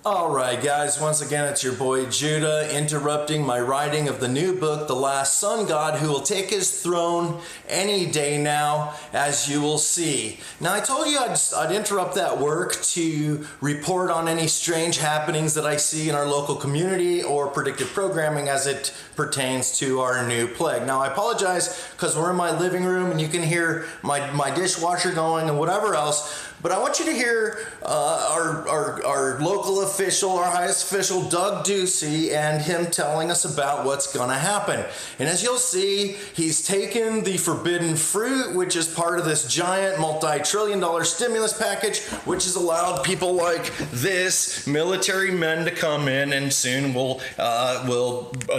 Alright guys, once again it's your boy Judah interrupting my writing of the new book, The Last Sun God, who will take his throne any day now, as you will see. Now I told you I'd interrupt that work to report on any strange happenings that I see in our local community or predictive programming as it pertains to our new plague. Now I apologize because we're in my living room and you can hear my dishwasher going and whatever else, but I want you to hear our local official, our highest official, Doug Ducey, and him telling us about what's going to happen. And as you'll see, he's taken the forbidden fruit, which is part of this giant multi-trillion-dollar stimulus package, which has allowed people like this, military men, to come in and soon will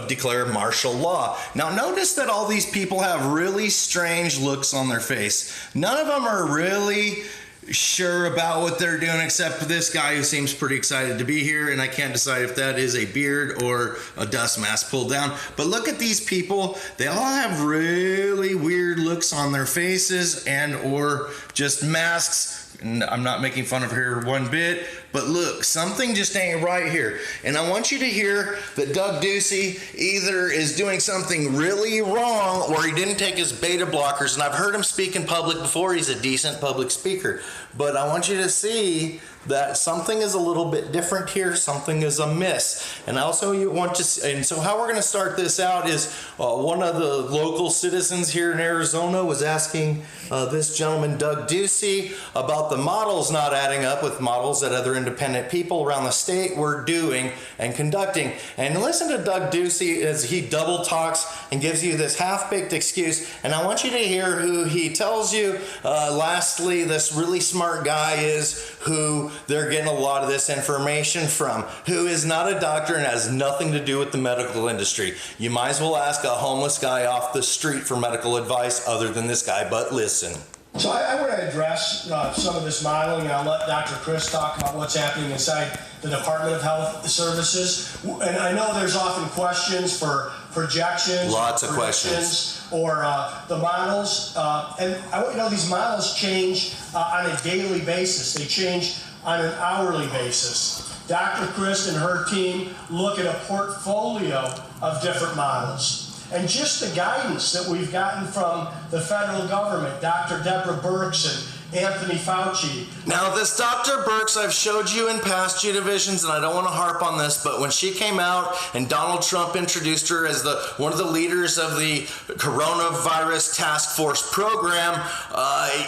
declare martial law. Now notice that all these people have really strange looks on their face. None of them are really sure about what they're doing except this guy who seems pretty excited to be here, and I can't decide if that is a beard or a dust mask pulled down. But look at these people. They all have really weird looks on their faces and or just masks. I'm not making fun of her one bit, but look, something just ain't right here. And I want you to hear that Doug Ducey either is doing something really wrong or he didn't take his beta blockers. And I've heard him speak in public before. He's a decent public speaker. But I want you to see that something is a little bit different here, something is amiss. And also you want to, and so how we're going to start this out is one of the local citizens here in Arizona was asking this gentleman, Doug Ducey, about the models not adding up with models that other independent people around the state were doing and conducting. And listen to Doug Ducey as he double talks and gives you this half-baked excuse. And I want you to hear who he tells you, lastly, this really smart guy is, who they're getting a lot of this information from, who is not a doctor and has nothing to do with the medical industry. You might as well ask a homeless guy off the street for medical advice other than this guy, but listen. So I want to address some of this modeling, and I'll let Dr. Chris talk about what's happening inside the Department of Health Services. And I know there's often questions for projections. Lots of questions. Or the models. And I want you to know these models change on a daily basis. They change on an hourly basis. Dr. Chris and her team look at a portfolio of different models. And just the guidance that we've gotten from the federal government, Dr. Deborah Birx and Anthony Fauci. Now this Dr. Birx I've showed you in past Univisions, and I don't want to harp on this, but when she came out and Donald Trump introduced her as one of the leaders of the coronavirus task force program,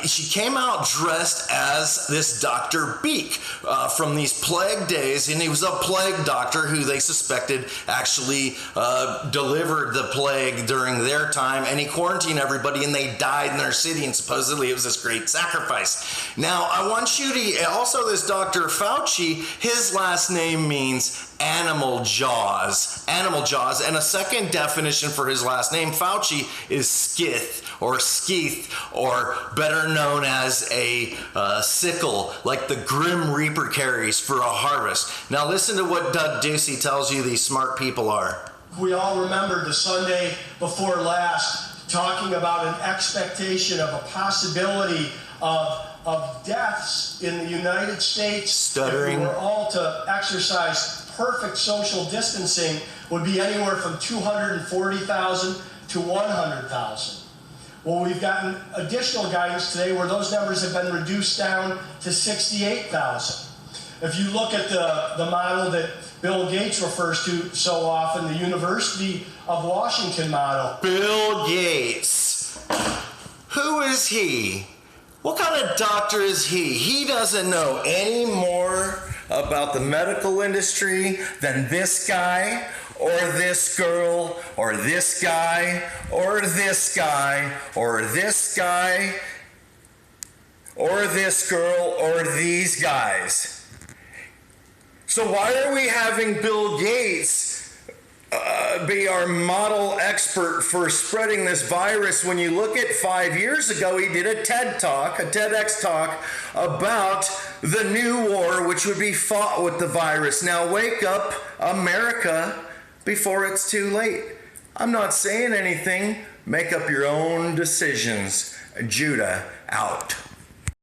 she came out dressed as this Dr. Beak from these plague days, and he was a plague doctor who they suspected actually delivered the plague during their time, and he quarantined everybody and they died in their city, and supposedly it was this great sacrifice. Now, I want you to, also this Dr. Fauci, his last name means animal jaws. Animal jaws. And a second definition for his last name, Fauci, is skith or skeeth, or better known as a sickle, like the Grim Reaper carries for a harvest. Now, listen to what Doug Ducey tells you these smart people are. We all remember the Sunday before last talking about an expectation of a possibility of deaths in the United States. Stuttering. If we were all to exercise perfect social distancing, would be anywhere from 240,000 to 100,000. Well, we've gotten additional guidance today where those numbers have been reduced down to 68,000. If you look at the model that Bill Gates refers to so often, the University of Washington model. Bill Gates. Who is he? What kind of doctor is he? He doesn't know any more about the medical industry than this guy, or this girl, or this guy, or this guy, or this guy, or this girl, or these guys. So why are we having Bill Gates be our model expert for spreading this virus when you look at 5 years ago he did a TED Talk, a TEDx talk about the new war which would be fought with the virus. Now wake up, America, before it's too late. I'm not saying anything. Make up your own decisions. Judah out.